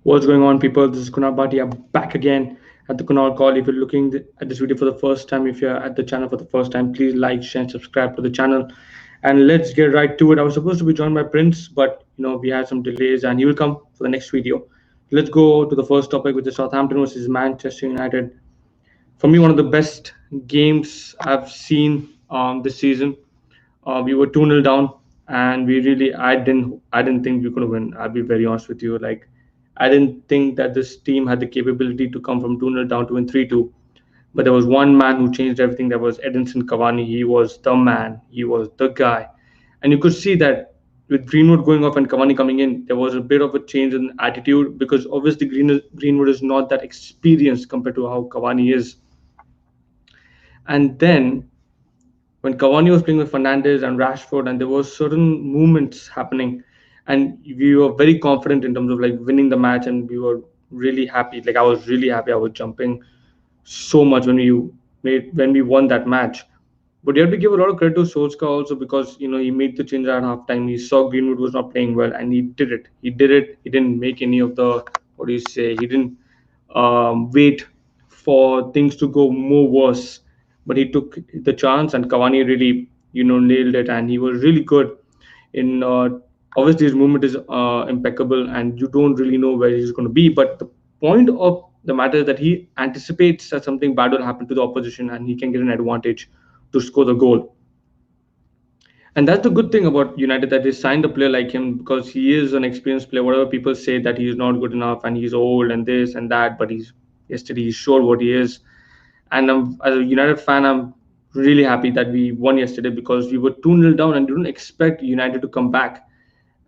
What's going on, people? This is Kunal Bhatia back again at the Kunal Call. If you're looking at this video for the first time, if you're at the channel for the first time, please like, share, and subscribe to the channel. And let's get right to it. I was supposed to be joined by Prince, but we had some delays, and he will come for the next video. Let's go to the first topic, which is Southampton versus Manchester United. For me, one of the best games I've seen this season. We were 2-0 down, and I didn't think we could win. I'll be very honest with you. Like, I didn't think that this team had the capability to come from 2-0 down to win 3-2. But there was one man who changed everything. That was Edinson Cavani. He was the man. He was the guy, and you could see that with Greenwood going off and Cavani coming in, there was a bit of a change in attitude because obviously Greenwood is not that experienced compared to how Cavani is. And then when Cavani was playing with Fernandes and Rashford, and there were certain movements happening, and we were very confident in terms of like winning the match, and we were really happy. Like I was really happy. I was jumping so much when we won that match. But you have to give a lot of credit to Solskjaer also because he made the change at halftime. He saw Greenwood was not playing well, and he did it. He did it. He didn't make any of the what do you say? He didn't wait for things to go more worse, but he took the chance, and Cavani really nailed it, and he was really good in. Obviously, his movement is impeccable, and you don't really know where he's going to be. But the point of the matter is that he anticipates that something bad will happen to the opposition, and he can get an advantage to score the goal. And that's the good thing about United, that they signed a player like him because he is an experienced player. Whatever people say that he's not good enough and he's old and this and that, but yesterday he showed what he is. And as a United fan, I'm really happy that we won yesterday because we were 2-0 down and didn't expect United to come back.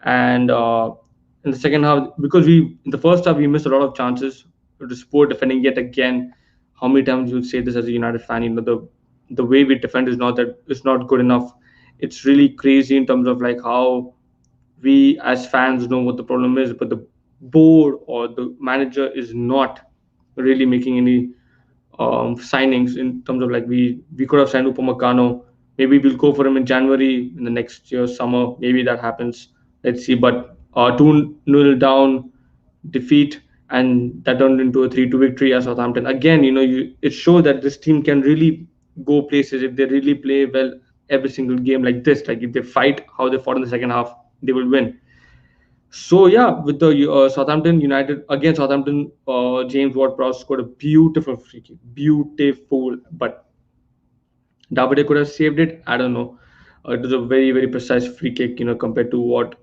And in the second half, because in the first half we missed a lot of chances. It was poor defending yet again. How many times you would say this as a United fan? The way we defend is not good enough. It's really crazy in terms of like how we as fans know what the problem is, but the board or the manager is not really making any signings in terms of like we could have signed Upamecano. Maybe we'll go for him in January in the next year summer. Maybe that happens. Let's see. But 2-0 down defeat, and that turned into a 3-2 victory at Southampton. Again, it shows that this team can really go places if they really play well every single game like this. Like if they fight how they fought in the second half, they will win. So yeah, with the Southampton United against Southampton, James Ward-Prowse scored a beautiful free kick, beautiful. But Davide could have saved it. I don't know. It was a very very precise free kick, compared to what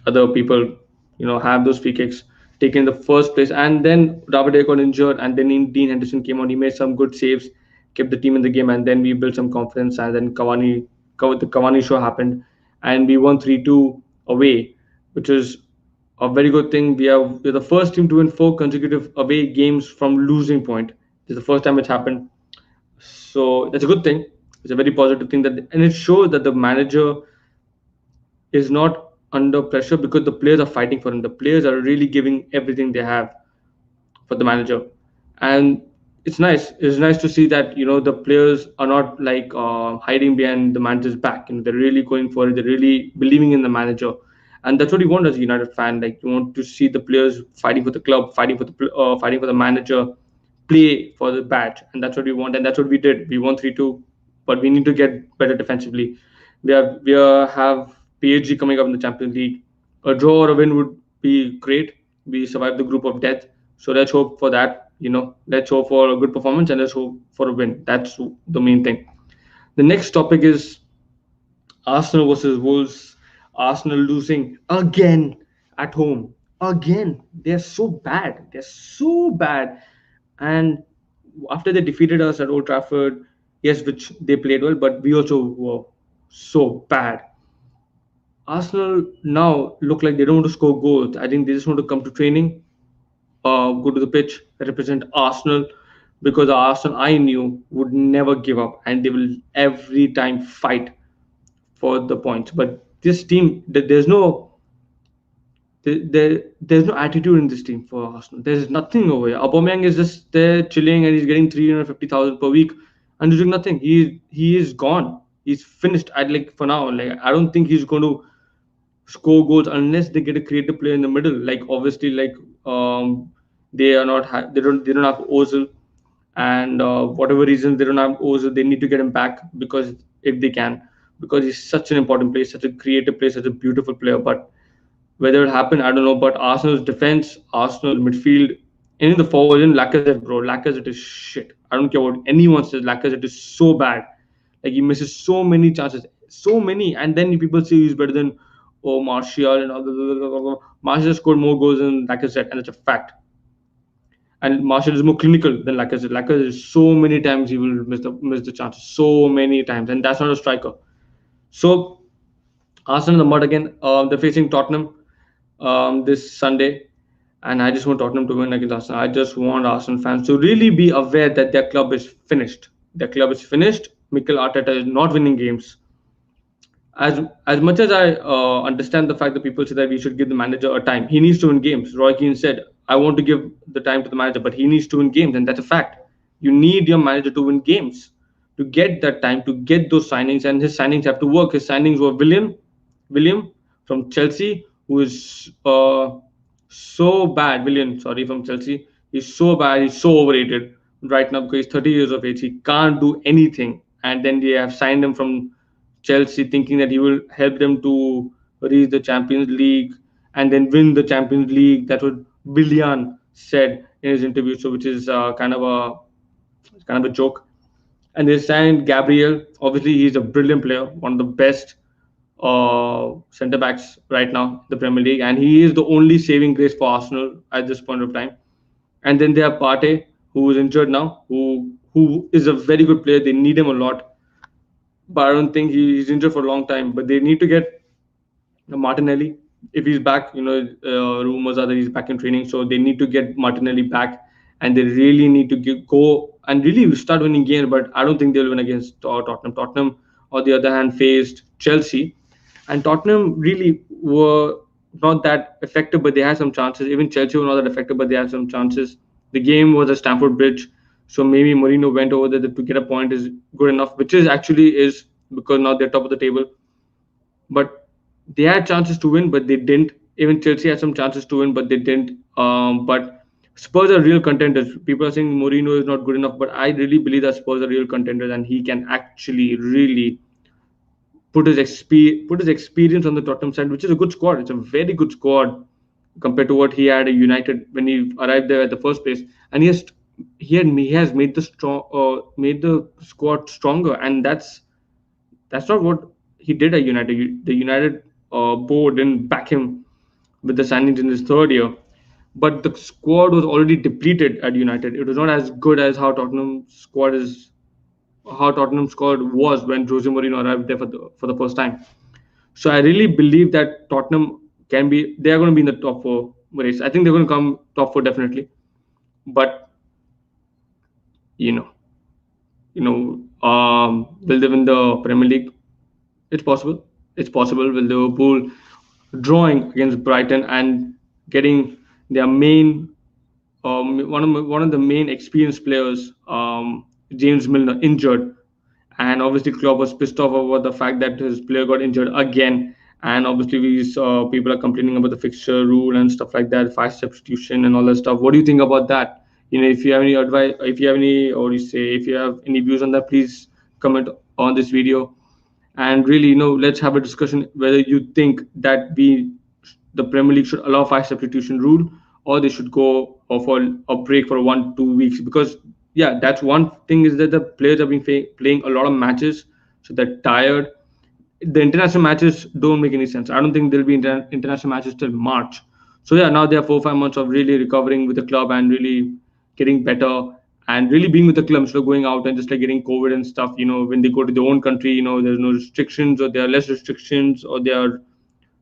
other people, have those free kicks taken in the first place. And then Davide got injured, and then Dean Henderson came on. He made some good saves, kept the team in the game, and then we built some confidence. And then the Cavani show happened, and we won 3-2 away, which is a very good thing. We're the first team to win 4 consecutive away games from losing point. It's the first time it's happened, so that's a good thing. It's a very positive thing and it shows that the manager is not under pressure because the players are fighting for him. The players are really giving everything they have for the manager, and it's nice. It's nice to see that the players are not like hiding behind the manager's back. They're really going for it. They're really believing in the manager, and that's what you want as a United fan. Like you want to see the players fighting for the club, fighting for the manager, play for the badge, and that's what we want. And that's what we did. We won 3-2, but we need to get better defensively. We have PSG coming up in the Champions League. A draw or a win would be great. We survived the group of death, so let's hope for that. Let's hope for a good performance and let's hope for a win. That's the main thing. The next topic is Arsenal versus Wolves. Arsenal losing again at home. Again, they're so bad. They're so bad. And after they defeated us at Old Trafford, yes, which they played well, but we also were so bad. Arsenal now look like they don't want to score goals. I think they just want to come to training, go to the pitch, represent Arsenal, because the Arsenal I knew would never give up and they will every time fight for the points. But this team, there's no attitude in this team for Arsenal. There's nothing over here. Aubameyang is just there chilling and he's getting 350,000 per week and he's doing nothing. He is gone. He's finished. I like for now. Like I don't think he's going to score goals unless they get a creative player in the middle. Like obviously, like they are not they don't have Ozil, and whatever reason they don't have Ozil, they need to get him back because if they can, because he's such an important player, such a creative player, such a beautiful player. But whether it happened, I don't know. But Arsenal's defense, Arsenal midfield, in the forward, in Lacazette, bro, Lacazette is shit. I don't care what anyone says. Lacazette is so bad. Like he misses so many chances, so many, and then people say he's better than Martial and all. Martial scored more goals than Lacazette, and it's a fact. And Martial is more clinical than Lacazette. Lacazette is so many times he will miss the chances, so many times, and that's not a striker. So Arsenal in the mud again. They're facing Tottenham this Sunday, and I just want Tottenham to win against Arsenal. I just want Arsenal fans to really be aware that their club is finished. Their club is finished. Mikel Arteta is not winning games. As much as I understand the fact that people say that we should give the manager a time, he needs to win games. Roy Keane said, "I want to give the time to the manager, but he needs to win games," and that's a fact. You need your manager to win games to get that time to get those signings, and his signings have to work. His signings were William from Chelsea, who is so bad. William, sorry, from Chelsea. He's so bad. He's so overrated right now because he's 30 years of age. He can't do anything. And then they have signed him from Chelsea, thinking that he will help them to reach the Champions League and then win the Champions League. That's what Willian said in his interview. So, which is kind of a joke. And they signed Gabriel. Obviously, he's a brilliant player, one of the best centre backs right now in the Premier League, and he is the only saving grace for Arsenal at this point of time. And then they have Partey, who is injured now, who is a very good player. They need him a lot, but I don't think he's injured for a long time. But they need to get Martinelli if he's back. Rumors are that he's back in training, so they need to get Martinelli back, and they really need to go and really start winning games. But I don't think they'll win against Tottenham. Tottenham, on the other hand, faced Chelsea, and Tottenham really were not that effective, but they had some chances. Even Chelsea were not that effective, but they had some chances. The game was at Stamford Bridge, so maybe Mourinho went over there to get a point is good enough, which is actually is because now they're top of the table. But they had chances to win, but they didn't. Even Chelsea had some chances to win, but they didn't. But Spurs are real contenders. People are saying Mourinho is not good enough, but I really believe that Spurs are real contenders, and he can actually really put his experience on the Tottenham side, which is a good squad. It's a very good squad compared to what he had at United when he arrived there at the first place. And he has made the squad stronger, and that's not what he did at United. The United board didn't back him with the signings in his third year, but the squad was already depleted at United. It was not as good as how Tottenham squad was when Jose Mourinho arrived there for the first time. So I really believe that Tottenham they are going to be in the top four race. I think they're going to come top four definitely, but you know, will they win the Premier League? It's possible. It's possible. Will Liverpool drawing against Brighton and getting their main one of the main experienced players, James Milner, injured, and obviously Klopp was pissed off over the fact that his player got injured again. And obviously, we saw people are complaining about the fixture rule and stuff like that, fast substitution and all that stuff. What do you think about that? If you have any advice, if you have any, or you say, if you have any views on that, please comment on this video. And really, let's have a discussion whether you think that the Premier League should allow fast substitution rule, or they should go for a break for 1-2 weeks. Because yeah, that's one thing is that the players have been playing a lot of matches, so they're tired. The international matches don't make any sense. I don't think there'll be international matches till March. So yeah, now they have 4-5 months of really recovering with the club and really getting better and really being with the club instead of going out and just like getting COVID and stuff. When they go to their own country, there's no restrictions, or there are less restrictions, or they are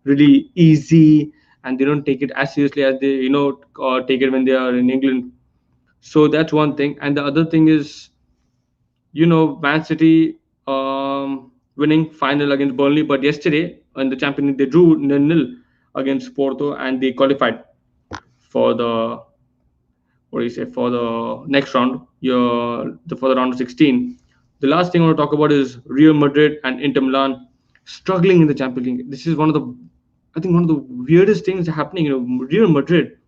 really easy, and they don't take it as seriously as they take it when they are in England. So that's one thing. And the other thing is, Man City winning final against Burnley, but yesterday in the Champions League they drew 0-0 against Porto, and they qualified for the for the next round, for the round of 16. The last thing I want to talk about is Real Madrid and Inter Milan struggling in the Champions League. This is one of the I think one of the weirdest things happening, Real Madrid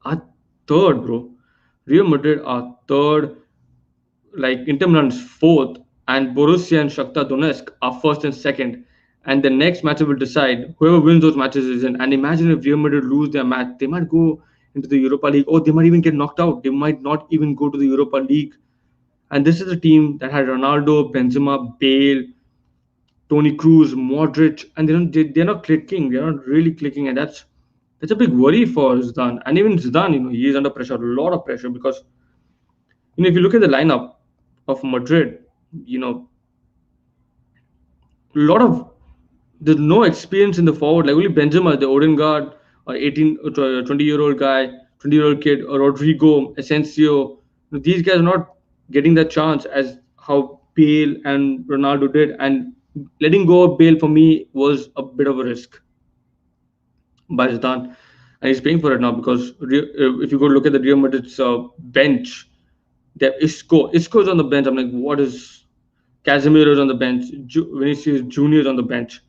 are third, bro. Real Madrid are third, like Inter Milan's fourth, and Borussia and Shakhtar Donetsk are first and second. And the next match will decide whoever wins those matches is in. And imagine if Real Madrid lose their match, they might go into the Europa League, or they might even get knocked out. They might not even go to the Europa League. And this is a team that had Ronaldo, Benzema, Bale, Tony Cruz, Modric, and they're not clicking. They're not really clicking, and that's a big worry for Zidane. And even Zidane, he is under pressure, a lot of pressure, because if you look at the lineup of Madrid, you know, a lot of there's no experience in the forward. Like only Benzema, the Odegaard, or 18, 20-year-old guy, 20-year-old kid, or Rodrigo, Asensio. These guys are not getting that chance as how Bale and Ronaldo did. And letting go of Bale for me was a bit of a risk by Zidane, and he's paying for it now because if you go look at the Real Madrid's bench, they have Isco. Isco's on the bench. I'm like, what is Casemiro's on the bench? Vinicius Junior's on the bench.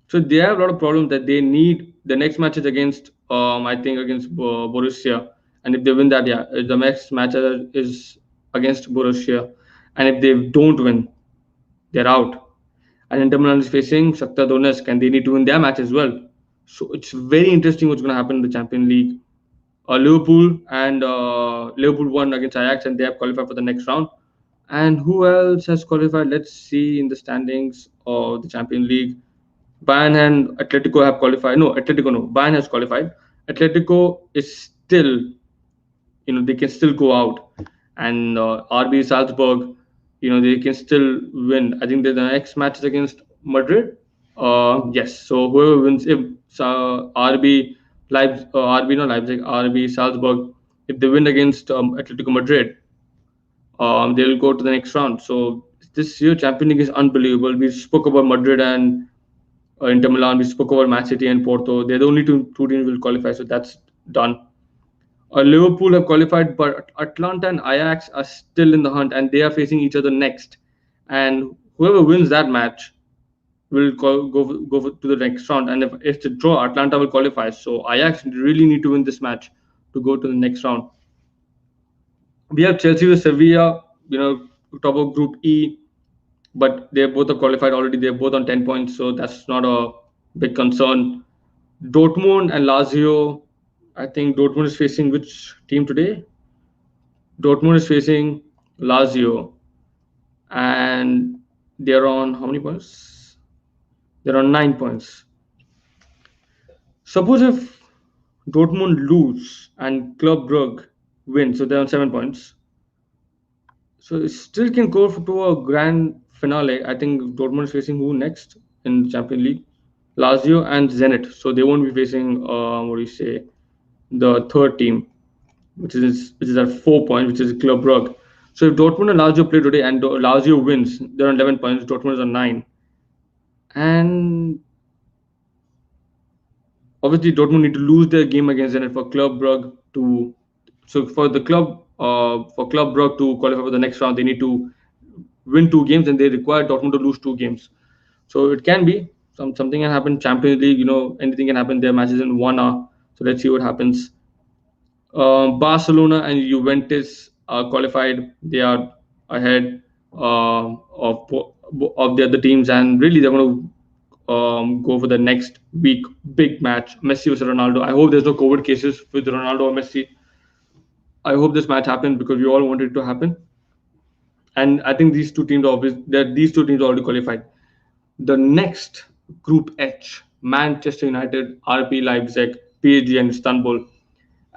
So they have a lot of problems that they need. The next match is against, I think, against Borussia, and if they win that, yeah, the next match is against Borussia, and if they don't win, they're out. And Inter Milan is facing Shakhtar Donetsk, and they need to win their match as well. So it's very interesting what's going to happen in the Champions League. Liverpool won against Ajax, and they have qualified for the next round. And who else has qualified? Let's see in the standings of the Champions League. Bayern and Atletico have qualified. No, Atletico no. Bayern has qualified. Atletico is still, they can still go out, and RB Salzburg, they can still win. I think the next match is against Madrid. Yes. So whoever wins, if RB not Leipzig, RB Salzburg, if they win against Atletico Madrid, they will go to the next round. So this year Champions League is unbelievable. We spoke about Madrid and Inter Milan. We spoke about Man City and Porto. They're the only two teams will qualify, so that's done. Liverpool have qualified, but Atlanta and Ajax are still in the hunt, and they are facing each other next. And whoever wins that match will go to the next round. And if it's a draw, Atlanta will qualify. So Ajax really need to win this match to go to the next round. We have Chelsea with Sevilla, top of Group E, but they both are qualified already. They're both on 10 points, so that's not a big concern. Dortmund and Lazio, I think Dortmund is facing which team today? Dortmund is facing Lazio, and they're on how many points? They're on 9 points. Suppose if Dortmund lose and Club Brugge win, so they're on 7 points. So it still can go to a grand finale. I think Dortmund is facing who next in the Champions League? Lazio and Zenit. So they won't be facing what do you say, the third team, which is at 4 points, which is Club Brugge. So if Dortmund and Lazio play today and Lazio wins, they're on 11 points. Dortmund is on 9, and obviously Dortmund need to lose their game against Zenit for Club Brugge to. So for Club Brugge to qualify for the next round, they need to win 2 games, and they require Dortmund to lose 2 games. So it can be something can happen. Champions League, anything can happen. Their matches in 1 hour. So let's see what happens. Barcelona and Juventus are qualified. They are ahead of the other teams, and really they're going to go for the next week big match, Messi versus Ronaldo. I hope there's no COVID cases with Ronaldo or Messi. I hope this match happens because we all want it to happen. And I think these two teams are already qualified. The next Group H, Manchester United, RB Leipzig, PSG, and Istanbul.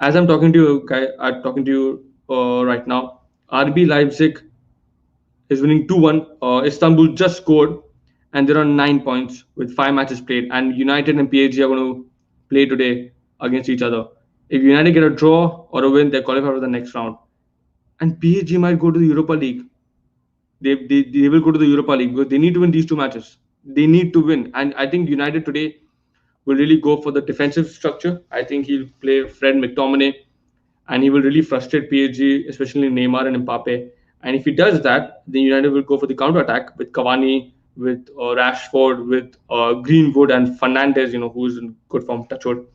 As I'm talking to you right now, RB Leipzig is winning 2-1. Istanbul just scored, and they're on 9 points with 5 matches played. And United and PSG are going to play today against each other. If United get a draw or a win, they qualify for the next round. And PSG might go to the Europa League. They will go to the Europa League because they need to win these 2 matches. They need to win. And I think United today will really go for the defensive structure. I think he'll play Fred McTominay, and he will really frustrate PSG, especially Neymar and Mbappe. And if he does that, then United will go for the counter attack with Cavani, with Rashford, with Greenwood and Fernandez, who's in good form, touchwood.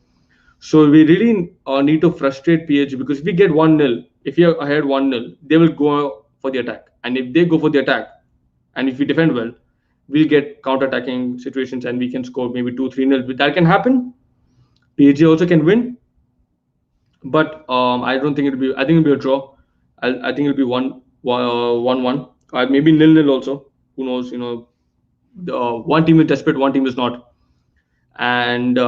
So we really need to frustrate PH, because if we get 1-0, if you're ahead 1-0, they will go for the attack. And if they go for the attack, and if we defend well, we'll get counter-attacking situations and we can score maybe 2-3-0. That can happen. PG also can win, but I don't think it'll be. I think it'll be a draw. I think it'll be 1-1, maybe 0-0 also. Who knows? One team is desperate, one team is not. And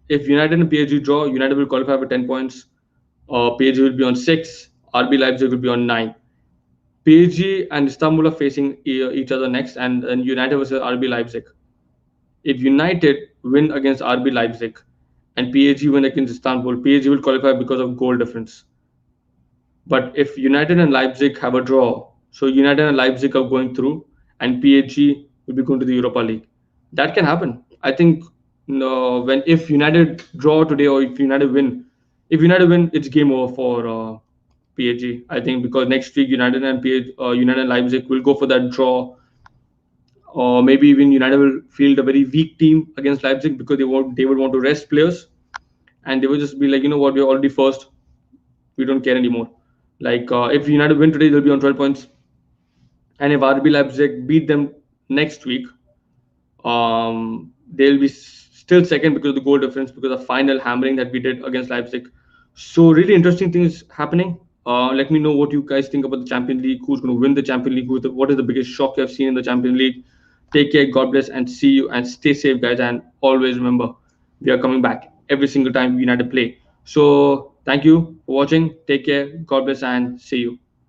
if United and PSG draw, United will qualify for 10 points. PSG will be on 6. RB Leipzig will be on 9. PSG and Istanbul are facing each other next, and United versus RB Leipzig. If United win against RB Leipzig and PSG win against Istanbul, PSG will qualify because of goal difference. But if United and Leipzig have a draw, so United and Leipzig are going through, and PSG will be going to the Europa League. That can happen. I think, no, when if United draw today or if United win, it's game over for PSG. I think, because next week United and United and Leipzig will go for that draw, or maybe even United will field a very weak team against Leipzig because they would want to rest players, and they will just be like, you know what, we're already first, we don't care anymore. Like if United win today, they'll be on 12 points, and if RB Leipzig beat them next week, they'll be still second because of the goal difference, because of the final hammering that we did against Leipzig. So really interesting things happening. Let me know what you guys think about the Champions League. Who's going to win the Champions League? What is the biggest shock you have seen in the Champions League? Take care, God bless, and see you, and stay safe, guys. And always remember, we are coming back every single time United play. So thank you for watching. Take care, God bless, and see you.